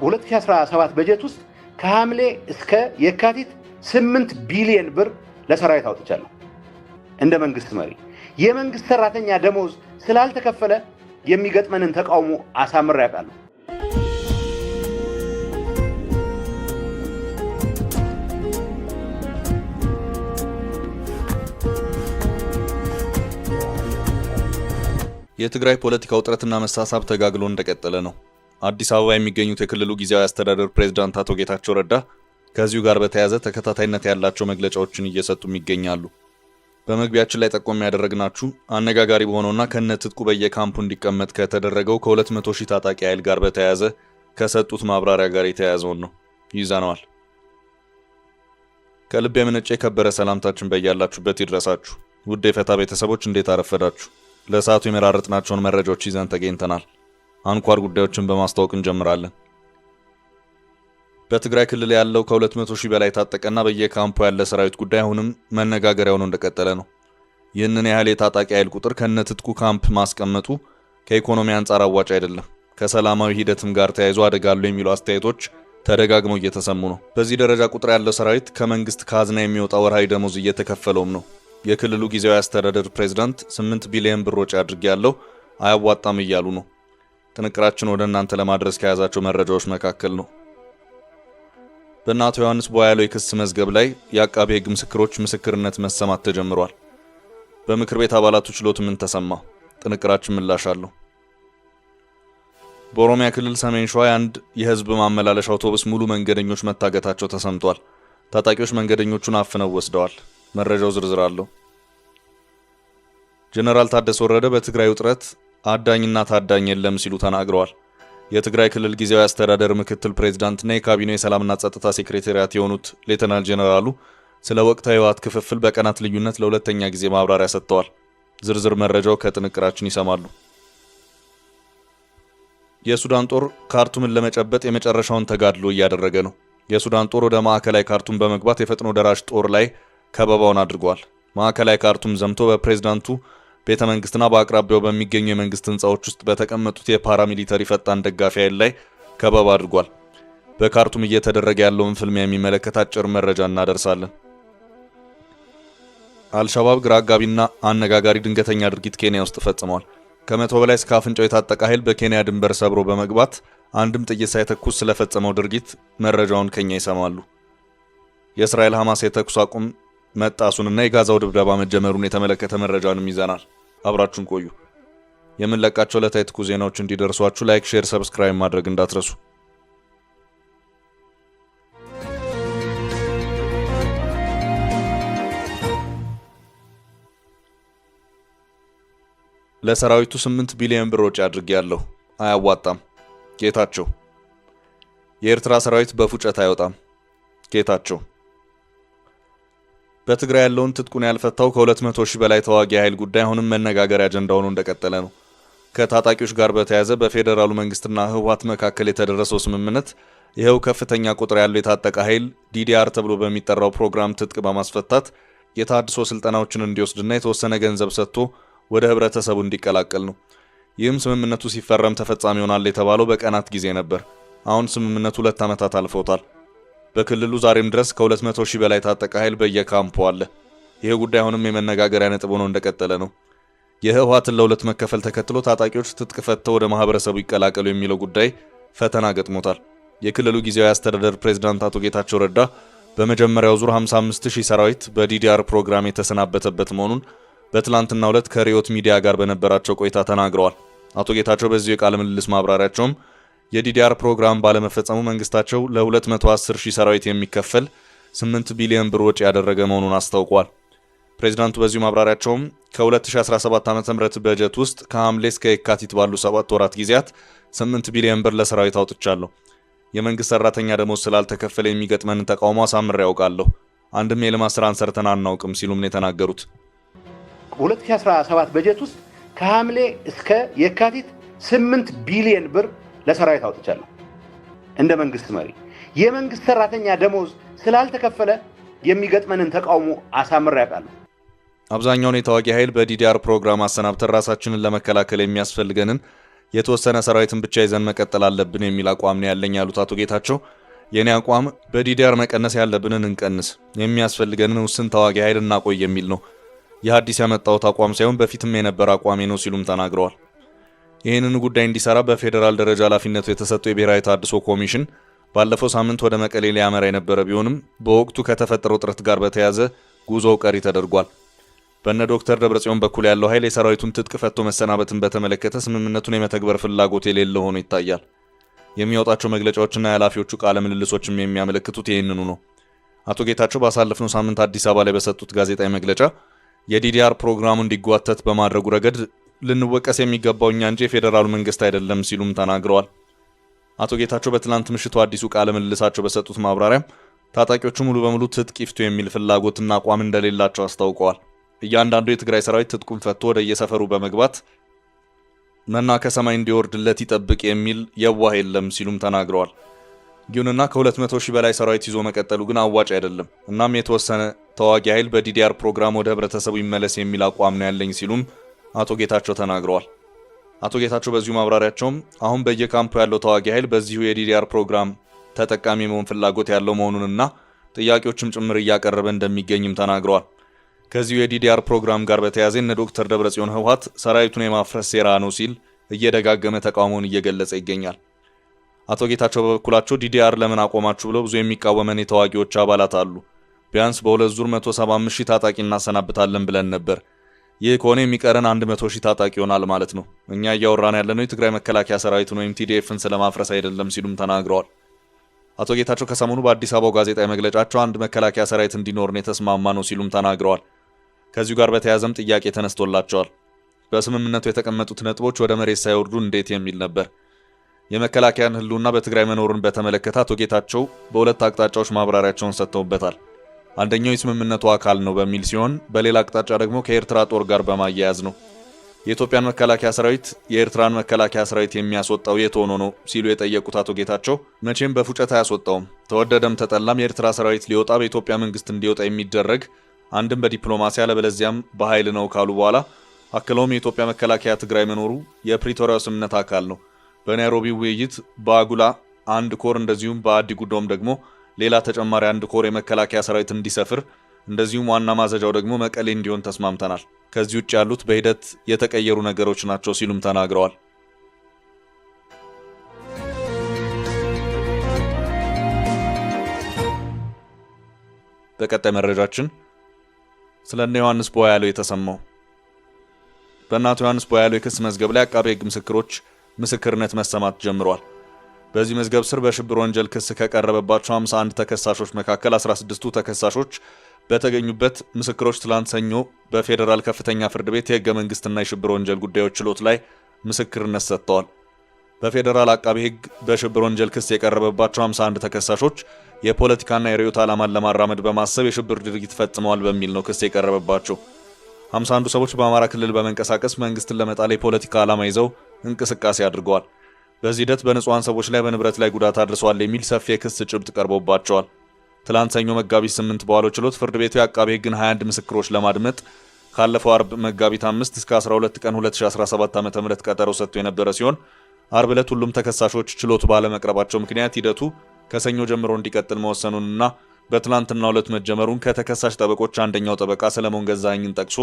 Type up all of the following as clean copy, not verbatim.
2017 በጀት ውስጥ ከሐምሌ እስከ የካቲት 8 ቢሊዮን ብር ለሰራዊት አውጥቻለሁ። እንደ መንግስት መሪ የመንግስት ሰራተኛ ደሞዝ ስላልተከፈለ የሚገጥመንን ተቃውሞ አሳምሬ ያውቃለሁ። የትግራይ ፖለቲካ ውጥረትና መሳሳብ ተጋግሎ እንደቀጠለ ነው። አዲስ አበባ የሚገኙት የክልሉ ጊዜያዊ አስተዳደር ፕሬዝዳንት አቶ ጌታቸው ረዳ ከዚሁ ጋር በተያያዘ ተከታታይነት ያላቸው መግለጫዎችን እየሰጡም ይገኛሉ። በመግቢያችን ላይ ጠቆም ያደረግናችሁ አነጋጋሪ በሆነውና ከነትጥቁ በየካምፑ እንዲቀመጥ ከተደረገው ከ200 ሺህ ታጣቂ ኃይል ጋር በተያያዘ ከሰጡት ማብራሪያ ጋር የተያያዘውን ነው ይዘነዋል። ከልብ የመነጨ የከበረ ሰላምታችን በያላችሁበት ይድረሳችሁ። ውድ የፈታ ቤተሰቦች እንዴት አረፈዳችሁ? ለሰዓቱ የመራረጥናቸውን መረጃዎች ይዘን ተገኝተናል። አንኳር ጉዳዮችን በማስተዋወቅ እንጀምራለን። በትግራይ ክልል ያለው ከ200 ሺህ በላይ ታጠቀና በየካምፑ ያለ ሰራዊት ጉዳይ አሁንም መነጋገሪያ ሆኖ እንደቀጠለ ነው። ይህንን ያህል የታጣቂ ኃይል ቁጥር ከነትጥቁ ካምፕ ማስቀመጡ ከኢኮኖሚ አንጻር አዋጭ አይደለም፣ ከሰላማዊ ሂደትም ጋር ተያይዞ አደጋሉ የሚሉ አስተያየቶች ተደጋግመው እየተሰሙ ነው። በዚህ ደረጃ ቁጥር ያለው ሰራዊት ከመንግስት ካዝና የሚወጣ ወርሃዊ ደሞዝ እየተከፈለውም ነው። የክልሉ ጊዜያዊ አስተዳደር ፕሬዝዳንት 8 ቢሊዮን ብር ወጪ አድርጌያለሁ አያዋጣም እያሉ ነው። ጥንቅራችን ወደ እናንተ ለማድረስ ከያዛቸው መረጃዎች መካከል ነው። በእነ አቶ ዮሐንስ ቧያለው የክስ መዝገብ ላይ የአቃቤ ሕግ ምስክሮች ምስክርነት መሰማት ተጀምሯል። በምክር ቤት አባላቱ ችሎት ምን ተሰማ? ጥንቅራችን ምላሽ አለው። በኦሮሚያ ክልል ሰሜን ሸዋ አንድ የህዝብ ማመላለሻ አውቶቡስ ሙሉ መንገደኞች መታገታቸው ተሰምቷል። ታጣቂዎች መንገደኞቹን አፍነው ወስደዋል። መረጃው ዝርዝር አለው። ጀነራል ታደሰ ወረደ በትግራይ ውጥረት አዳኝና ታዳኝ የለም ሲሉ ተናግረዋል። የትግራይ ክልል ጊዜያዊ አስተዳደር ምክትል ፕሬዝዳንትና የካቢኔ ሰላምና ጸጥታ ሴክሬታሪያት የሆኑት ሌተናል ጀነራሉ ስለ ወቅታዊ የህወሓት ክፍፍል በቀናት ልዩነት ለሁለተኛ ጊዜ ማብራሪያ ሰጥተዋል። ዝርዝር መረጃው ከጥንቅራችን ይሰማሉ። የሱዳን ጦር ካርቱምን ለመጨበጥ የመጨረሻውን ተጋድሎ እያደረገ ነው። የሱዳን ጦር ወደ ማዕከላዊ ካርቱም በመግባት የፈጥኖ ደራሽ ጦር ላይ ከበባውን አድርጓል። ማዕከላዊ ካርቱም ዘምቶ በፕሬዝዳንቱ ቤተ መንግስትና በአቅራቢያው በሚገኙ የመንግስት ህንጻዎች ውስጥ በተቀመጡት የፓራሚሊተሪ ፈጣን ደጋፊ ኃይል ላይ ከበባ አድርጓል። በካርቱም እየተደረገ ያለውን ፍልሚያ የሚመለከት አጭር መረጃ እናደርሳለን። አልሻባብ ግራ አጋቢና አነጋጋሪ ድንገተኛ ድርጊት ኬንያ ውስጥ ፈጽመዋል። ከ100 በላይ እስከ አፍንጫው የታጠቀ ኃይል በኬንያ ድንበር ሰብሮ በመግባት አንድም ጥይት ሳይተኩስ ስለፈጸመው ድርጊት መረጃውን ከኛ ይሰማሉ። የእስራኤል ሐማስ የተኩስ አቁም መጣሱንና የጋዛው ድብደባ መጀመሩን የተመለከተ መረጃንም ይዘናል። አብራችሁን ቆዩ። የምንለቃቸው ዕለታዊ ትኩስ ዜናዎች እንዲደርሷችሁ ላይክ፣ ሼር፣ ሰብስክራይብ ማድረግ እንዳትረሱ። ለሰራዊቱ 8 ቢሊዮን ብር ወጪ አድርጌያለሁ አያዋጣም። ጌታቸው። የኤርትራ ሰራዊት በፉጨት አይወጣም። ጌታቸው። በትግራይ ያለውን ትጥቁን ያልፈታው ከ200 ሺህ በላይ ተዋጊ ኃይል ጉዳይ አሁንም መነጋገሪያ አጀንዳ ሆኖ እንደቀጠለ ነው። ከታጣቂዎች ጋር በተያያዘ በፌዴራሉ መንግስትና ህወሓት መካከል የተደረሰው ስምምነት ይሄው ከፍተኛ ቁጥር ያለው የታጠቀ ኃይል ዲዲአር ተብሎ በሚጠራው ፕሮግራም ትጥቅ በማስፈታት የታድሶ ስልጠናዎችን እንዲወስድና የተወሰነ ገንዘብ ሰጥቶ ወደ ህብረተሰቡ እንዲቀላቀል ነው። ይህም ስምምነቱ ሲፈረም ተፈጻሚ ይሆናል የተባለው በቀናት ጊዜ ነበር። አሁን ስምምነቱ 2 ዓመታት አልፈውታል። በክልሉ ዛሬም ድረስ ከ200 ሺህ በላይ ታጠቀ ኃይል በየካምፑ አለ። ይሄ ጉዳይ አሁንም የመነጋገሪያ ነጥብ ሆኖ እንደቀጠለ ነው። የህወሓትን ለሁለት መከፈል ተከትሎ ታጣቂዎች ትጥቅ ፈተው ወደ ማህበረሰቡ ይቀላቀሉ የሚለው ጉዳይ ፈተና ገጥሞታል። የክልሉ ጊዜያዊ አስተዳደር ፕሬዝዳንት አቶ ጌታቸው ረዳ በመጀመሪያው ዙር 55000 ሰራዊት በዲዲአር ፕሮግራም የተሰናበተበት መሆኑን በትላንትናው ዕለት ከሪዮት ሚዲያ ጋር በነበራቸው ቆይታ ተናግረዋል። አቶ ጌታቸው በዚሁ የቃለ ምልልስ ማብራሪያቸውም የዲዲአር ፕሮግራም ባለመፈጸሙ መንግስታቸው ለ210,000 ሰራዊት የሚከፈል 8 ቢሊዮን ብር ወጪ ያደረገ መሆኑን አስታውቋል። ፕሬዝዳንቱ በዚሁ ማብራሪያቸውም ከ2017 ዓ.ም በጀት ውስጥ ከሐምሌ እስከ የካቲት ባሉ 7 ወራት ጊዜያት 8 ቢሊዮን ብር ለሰራዊት አውጥቻለሁ። የመንግስት ሰራተኛ ደሞዝ ስላልተከፈለ የሚገጥመን ተቃውሞ አሳምሬ ያውቃለሁ። አንድም የልማት ስራን ሰርተን አናውቅም ሲሉም ነው የተናገሩት። 2017 በጀት ውስጥ ከሐምሌ እስከ የካቲት 8 ቢሊዮን ብር ለሰራዊት አውጥቻለሁ። እንደ መንግስት መሪ የመንግስት ሰራተኛ ደሞዝ ስላልተከፈለ የሚገጥመንን ተቃውሞ አሳምሬ ያውቃለሁ። አብዛኛውን የተዋጊ ኃይል በዲዲአር ፕሮግራም አሰናብተን ራሳችንን ለመከላከል የሚያስፈልገንን የተወሰነ ሰራዊትን ብቻ ይዘን መቀጠል አለብን የሚል አቋም ነው ያለኝ ያሉት አቶ ጌታቸው የኔ አቋም በዲዲአር መቀነስ ያለብንን እንቀንስ፣ የሚያስፈልገንን ውስን ተዋጊ ኃይል እናቆይ የሚል ነው። የሐዲስ ያመጣሁት አቋም ሳይሆን በፊትም የነበረ አቋሜ ነው ሲሉም ተናግረዋል። ይህንን ጉዳይ እንዲሰራ በፌዴራል ደረጃ ኃላፊነቱ የተሰጠው የብሔራዊ ተሃድሶ ኮሚሽን ባለፈው ሳምንት ወደ መቀሌ ሊያመራ የነበረ ቢሆንም በወቅቱ ከተፈጠረው ጥረት ጋር በተያያዘ ጉዞው ቀሪ ተደርጓል። በእነ ዶክተር ደብረጽዮን በኩል ያለው ኃይል የሰራዊቱን ትጥቅ ፈቶ መሰናበትን በተመለከተ ስምምነቱን የመተግበር ፍላጎት የሌለ ሆኖ ይታያል። የሚያወጣቸው መግለጫዎችና የኃላፊዎቹ ቃለ ምልልሶችም የሚያመለክቱት ይህንኑ ነው። አቶ ጌታቸው ባሳለፍነው ሳምንት አዲስ አበባ ላይ በሰጡት ጋዜጣዊ መግለጫ የዲዲአር ፕሮግራሙ እንዲጓተት በማድረጉ ረገድ ልንወቀስ የሚገባው እኛ እንጂ የፌዴራሉ መንግስት አይደለም ሲሉም ተናግረዋል። አቶ ጌታቸው በትላንት ምሽቱ አዲሱ ቃለ ምልልሳቸው በሰጡት ማብራሪያም ታጣቂዎቹ ሙሉ በሙሉ ትጥቅ ይፍቱ የሚል ፍላጎትና አቋም እንደሌላቸው አስታውቀዋል። እያንዳንዱ የትግራይ ሰራዊት ትጥቁን ፈቶ ወደ የሰፈሩ በመግባት መና ከሰማይ እንዲወርድለት ይጠብቅ የሚል የዋህ የለም ሲሉም ተናግረዋል። ይሁንና ከ200 ሺህ በላይ ሰራዊት ይዞ መቀጠሉ ግን አዋጭ አይደለም። እናም የተወሰነ ተዋጊ ኃይል በዲዲአር ፕሮግራም ወደ ህብረተሰቡ ይመለስ የሚል አቋም ነው ያለኝ ሲሉም አቶ ጌታቸው ተናግረዋል። አቶ ጌታቸው በዚሁ ማብራሪያቸውም አሁን በየካምፑ ያለው ተዋጊ ኃይል በዚሁ የዲዲአር ፕሮግራም ተጠቃሚ መሆን ፍላጎት ያለው መሆኑንና ጥያቄዎችም ጭምር እያቀረበ እንደሚገኝም ተናግረዋል። ከዚሁ የዲዲአር ፕሮግራም ጋር በተያያዘ እነ ዶክተር ደብረጽዮን ህወሓት ሰራዊቱን የማፍረስ ሴራ ነው ሲል እየደጋገመ ተቃውሞውን እየገለጸ ይገኛል። አቶ ጌታቸው በበኩላቸው ዲዲአር ለምን አቆማችሁ ብለው ብዙ የሚቃወመን የተዋጊዎች አባላት አሉ። ቢያንስ በሁለት ዙር 175 ሺህ ታጣቂ እናሰናብታለን ብለን ነበር። ይህ ከሆነ የሚቀረን 100 ሺህ ታጣቂ ይሆናል ማለት ነው። እኛ እያወራን ያለነው የትግራይ መከላከያ ሰራዊትን ወይም ቲዲኤፍን ስለማፍረስ አይደለም ሲሉም ተናግረዋል። አቶ ጌታቸው ከሰሞኑ በአዲስ አበባው ጋዜጣዊ መግለጫቸው አንድ መከላከያ ሰራዊት እንዲኖር ነው የተስማማ ነው ሲሉም ተናግረዋል። ከዚሁ ጋር በተያያዘም ጥያቄ ተነስቶላቸዋል። በስምምነቱ የተቀመጡት ነጥቦች ወደ መሬት ሳይወርዱ እንዴት የሚል ነበር። የመከላከያን ህልውና በትግራይ መኖርን በተመለከተ አቶ ጌታቸው በሁለት አቅጣጫዎች ማብራሪያቸውን ሰጥተውበታል። አንደኛው የስምምነቱ አካል ነው በሚል ሲሆን፣ በሌላ አቅጣጫ ደግሞ ከኤርትራ ጦር ጋር በማያያዝ ነው። የኢትዮጵያን መከላከያ ሰራዊት የኤርትራን መከላከያ ሰራዊት የሚያስወጣው የት ሆኖ ነው ሲሉ የጠየቁት አቶ ጌታቸው መቼም በፉጨት አያስወጣውም፣ ተወደደም ተጠላም የኤርትራ ሰራዊት ሊወጣ በኢትዮጵያ መንግስት እንዲወጣ የሚደረግ አንድም በዲፕሎማሲ አለበለዚያም በኃይል ነው ካሉ በኋላ አክለውም የኢትዮጵያ መከላከያ ትግራይ መኖሩ የፕሪቶሪያው ስምምነት አካል ነው። በናይሮቢ ውይይት በአጉላ አንድ ኮር እንደዚሁም በአዲ ጉዶም ደግሞ ሌላ ተጨማሪ አንድ ኮር የመከላከያ ሰራዊት እንዲሰፍር እንደዚሁም ዋና ማዘጃው ደግሞ መቀሌ እንዲሆን ተስማምተናል። ከዚህ ውጭ ያሉት በሂደት የተቀየሩ ነገሮች ናቸው ሲሉም ተናግረዋል። በቀጣይ መረጃችን ስለ እነ ዮሐንስ ቦያለው የተሰማው በእናቱ ዮሐንስ ቦያለው የክስ መዝገብ ላይ አቃቤ ሕግ ምስክሮች ምስክርነት መሰማት ጀምሯል። በዚህ መዝገብ ስር በሽብር ወንጀል ክስ ከቀረበባቸው 51 ተከሳሾች መካከል 16ቱ ተከሳሾች በተገኙበት ምስክሮች ትላንት ሰኞ በፌዴራል ከፍተኛ ፍርድ ቤት የህገ መንግስትና የሽብር ወንጀል ጉዳዮች ችሎት ላይ ምስክርነት ሰጥተዋል። በፌዴራል አቃቤ ሕግ በሽብር ወንጀል ክስ የቀረበባቸው 51 ተከሳሾች የፖለቲካና የርዕዮተ ዓላማን ለማራመድ በማሰብ የሽብር ድርጊት ፈጽመዋል በሚል ነው ክስ የቀረበባቸው። 51 ሰዎች በአማራ ክልል በመንቀሳቀስ መንግስትን ለመጣል የፖለቲካ ዓላማ ይዘው እንቅስቃሴ አድርገዋል። በዚህ ሂደት በንጹሃን ሰዎች ላይ በንብረት ላይ ጉዳት አድርሰዋል የሚል ሰፊ የክስ ጭብጥ ቀርቦባቸዋል። ትላንት ሰኞ መጋቢት 8 በዋለው ችሎት ፍርድ ቤቱ የአቃቤ ሕግን 21 ምስክሮች ለማድመጥ ካለፈው አርብ መጋቢት 5 እስከ 12 ቀን 2017 ዓ.ም ቀጠሮ ሰጥቶ የነበረ ሲሆን አርብ ዕለት ሁሉም ተከሳሾች ችሎቱ ባለመቅረባቸው ምክንያት ሂደቱ ከሰኞ ጀምሮ እንዲቀጥል መወሰኑንና በትላንትናው ዕለት መጀመሩን ከተከሳሽ ጠበቆች አንደኛው ጠበቃ ሰለሞን ገዛኸኝን ጠቅሶ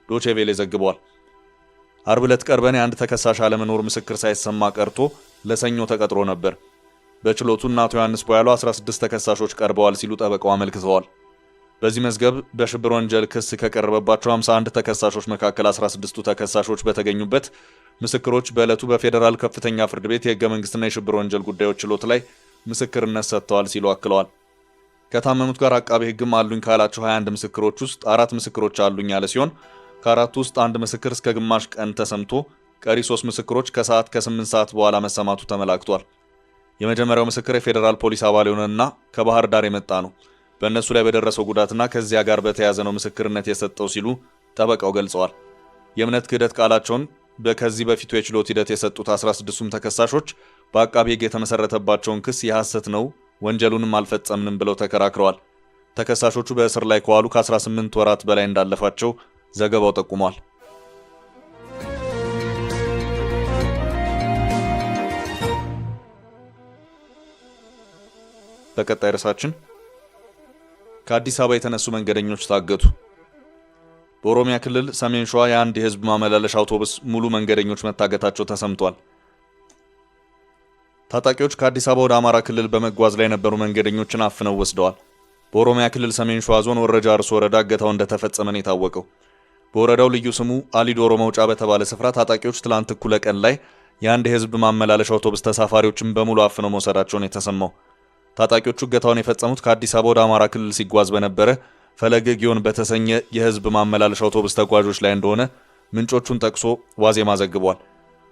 ዶቼ ቬለ ዘግቧል። አርብ ዕለት ቀርበን የአንድ ተከሳሽ አለመኖር ምስክር ሳይሰማ ቀርቶ ለሰኞ ተቀጥሮ ነበር። በችሎቱ እናቶ ዮሐንስ ቦያለው 16 ተከሳሾች ቀርበዋል ሲሉ ጠበቃው አመልክተዋል። በዚህ መዝገብ በሽብር ወንጀል ክስ ከቀረበባቸው 51 ተከሳሾች መካከል 16ቱ ተከሳሾች በተገኙበት ምስክሮች በዕለቱ በፌዴራል ከፍተኛ ፍርድ ቤት የህገ መንግስትና የሽብር ወንጀል ጉዳዮች ችሎት ላይ ምስክርነት ሰጥተዋል ሲሉ አክለዋል። ከታመኑት ጋር አቃቤ ሕግም አሉኝ ካላቸው 21 ምስክሮች ውስጥ 4 ምስክሮች አሉኝ ያለ ሲሆን ከአራቱ ውስጥ አንድ ምስክር እስከ ግማሽ ቀን ተሰምቶ ቀሪ 3 ምስክሮች ከሰዓት ከ8 ሰዓት በኋላ መሰማቱ ተመላክቷል። የመጀመሪያው ምስክር የፌዴራል ፖሊስ አባል የሆነና ከባህር ዳር የመጣ ነው። በእነሱ ላይ በደረሰው ጉዳትና ከዚያ ጋር በተያያዘ ነው ምስክርነት የሰጠው ሲሉ ጠበቃው ገልጸዋል። የእምነት ክህደት ቃላቸውን በከዚህ በፊቱ የችሎት ሂደት የሰጡት 16ቱም ተከሳሾች በአቃቤ ሕግ የተመሰረተባቸውን ክስ የሐሰት ነው፣ ወንጀሉንም አልፈጸምንም ብለው ተከራክረዋል። ተከሳሾቹ በእስር ላይ ከዋሉ ከ18 ወራት በላይ እንዳለፋቸው ዘገባው ጠቁሟል። በቀጣይ ርዕሳችን ከአዲስ አበባ የተነሱ መንገደኞች ታገቱ። በኦሮሚያ ክልል ሰሜን ሸዋ የአንድ የህዝብ ማመላለሻ አውቶቡስ ሙሉ መንገደኞች መታገታቸው ተሰምቷል። ታጣቂዎች ከአዲስ አበባ ወደ አማራ ክልል በመጓዝ ላይ የነበሩ መንገደኞችን አፍነው ወስደዋል። በኦሮሚያ ክልል ሰሜን ሸዋ ዞን ወረጃ አርሶ ወረዳ እገታው እንደተፈጸመ ነው የታወቀው። በወረዳው ልዩ ስሙ አሊዶሮ መውጫ በተባለ ስፍራ ታጣቂዎች ትላንት እኩለ ቀን ላይ የአንድ የህዝብ ማመላለሻ አውቶቡስ ተሳፋሪዎችን በሙሉ አፍነው መውሰዳቸውን የተሰማው። ታጣቂዎቹ እገታውን የፈጸሙት ከአዲስ አበባ ወደ አማራ ክልል ሲጓዝ በነበረ ፈለገ ጊዮን በተሰኘ የህዝብ ማመላለሻ አውቶቡስ ተጓዦች ላይ እንደሆነ ምንጮቹን ጠቅሶ ዋዜማ ዘግቧል።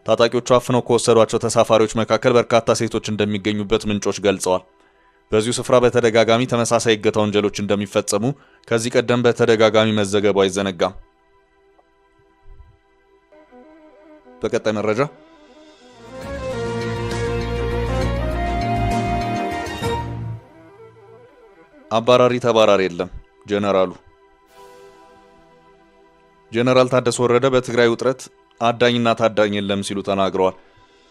ታጣቂዎቹ አፍነው ከወሰዷቸው ተሳፋሪዎች መካከል በርካታ ሴቶች እንደሚገኙበት ምንጮች ገልጸዋል። በዚሁ ስፍራ በተደጋጋሚ ተመሳሳይ እገታ ወንጀሎች እንደሚፈጸሙ ከዚህ ቀደም በተደጋጋሚ መዘገቡ አይዘነጋም። በቀጣይ መረጃ አባራሪ ተባራሪ የለም ጀነራል ታደሰ ወረደ በትግራይ ውጥረት አዳኝና ታዳኝ የለም ሲሉ ተናግረዋል።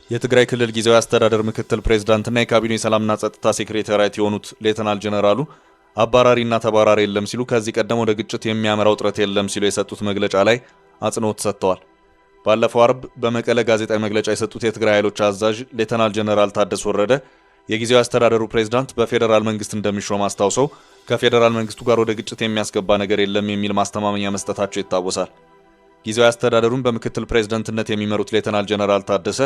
የትግራይ ክልል ጊዜያዊ አስተዳደር ምክትል ፕሬዝዳንትና የካቢኔ ሰላምና ጸጥታ ሴክሬታሪያት የሆኑት ሌተናል ጀነራሉ አባራሪና ተባራሪ የለም ሲሉ ከዚህ ቀደም ወደ ግጭት የሚያመራ ውጥረት የለም ሲሉ የሰጡት መግለጫ ላይ አጽንኦት ሰጥተዋል። ባለፈው አርብ በመቀለ ጋዜጣዊ መግለጫ የሰጡት የትግራይ ኃይሎች አዛዥ ሌተናል ጀነራል ታደሰ ወረደ የጊዜያዊ አስተዳደሩ ፕሬዝዳንት በፌዴራል መንግስት እንደሚሾም አስታውሰው ከፌዴራል መንግስቱ ጋር ወደ ግጭት የሚያስገባ ነገር የለም የሚል ማስተማመኛ መስጠታቸው ይታወሳል። ጊዜያዊ አስተዳደሩን በምክትል ፕሬዝዳንትነት የሚመሩት ሌተናል ጀነራል ታደሰ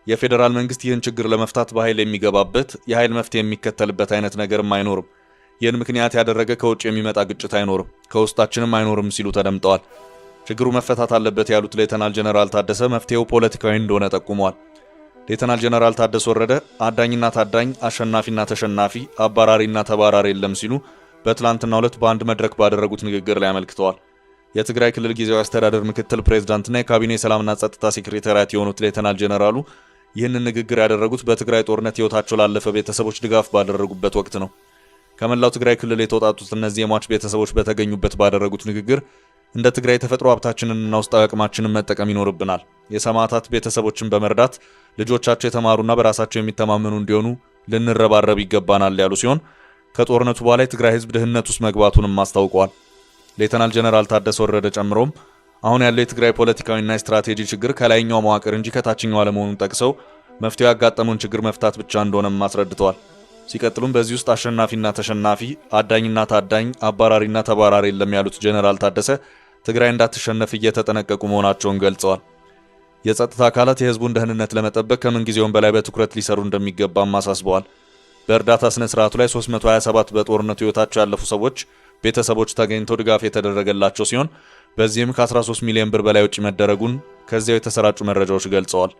የፌዴራል መንግስት ይህን ችግር ለመፍታት በኃይል የሚገባበት የኃይል መፍትሄ የሚከተልበት አይነት ነገርም አይኖርም፣ ይህን ምክንያት ያደረገ ከውጭ የሚመጣ ግጭት አይኖርም፣ ከውስጣችንም አይኖርም ሲሉ ተደምጠዋል። ችግሩ መፈታት አለበት ያሉት ሌተናል ጀነራል ታደሰ መፍትሄው ፖለቲካዊ እንደሆነ ጠቁመዋል። ሌተናል ጀነራል ታደሰ ወረደ አዳኝና ታዳኝ፣ አሸናፊና ተሸናፊ፣ አባራሪና ተባራሪ የለም ሲሉ በትላንትናው ዕለት በአንድ መድረክ ባደረጉት ንግግር ላይ አመልክተዋል። የትግራይ ክልል ጊዜያዊ አስተዳደር ምክትል ፕሬዝዳንትና የካቢኔ ሰላምና ጸጥታ ሴክሬታሪያት የሆኑት ሌተናል ጀነራሉ ይህንን ንግግር ያደረጉት በትግራይ ጦርነት ህይወታቸው ላለፈ ቤተሰቦች ድጋፍ ባደረጉበት ወቅት ነው። ከመላው ትግራይ ክልል የተውጣጡት እነዚህ የሟች ቤተሰቦች በተገኙበት ባደረጉት ንግግር እንደ ትግራይ ተፈጥሮ ሀብታችንንና ውስጣዊ አቅማችንን መጠቀም ይኖርብናል፣ የሰማዕታት ቤተሰቦችን በመርዳት ልጆቻቸው የተማሩና በራሳቸው የሚተማመኑ እንዲሆኑ ልንረባረብ ይገባናል ያሉ ሲሆን ከጦርነቱ በኋላ የትግራይ ህዝብ ድህነት ውስጥ መግባቱንም አስታውቀዋል። ሌተናል ጀነራል ታደሰ ወረደ ጨምሮም አሁን ያለው የትግራይ ፖለቲካዊና ስትራቴጂ ችግር ከላይኛው መዋቅር እንጂ ከታችኛው አለመሆኑን ጠቅሰው መፍትሄው ያጋጠመውን ችግር መፍታት ብቻ እንደሆነም አስረድተዋል። ሲቀጥሉም በዚህ ውስጥ አሸናፊና ተሸናፊ፣ አዳኝና ታዳኝ፣ አባራሪና ተባራሪ የለም ያሉት ጀነራል ታደሰ ትግራይ እንዳትሸነፍ እየተጠነቀቁ መሆናቸውን ገልጸዋል። የጸጥታ አካላት የህዝቡን ደህንነት ለመጠበቅ ከምንጊዜውም በላይ በትኩረት ሊሰሩ እንደሚገባም አሳስበዋል። በእርዳታ ስነ ስርዓቱ ላይ 327 በጦርነቱ ህይወታቸው ያለፉ ሰዎች ቤተሰቦች ተገኝተው ድጋፍ የተደረገላቸው ሲሆን በዚህም ከ13 ሚሊዮን ብር በላይ ወጪ መደረጉን ከዚያው የተሰራጩ መረጃዎች ገልጸዋል።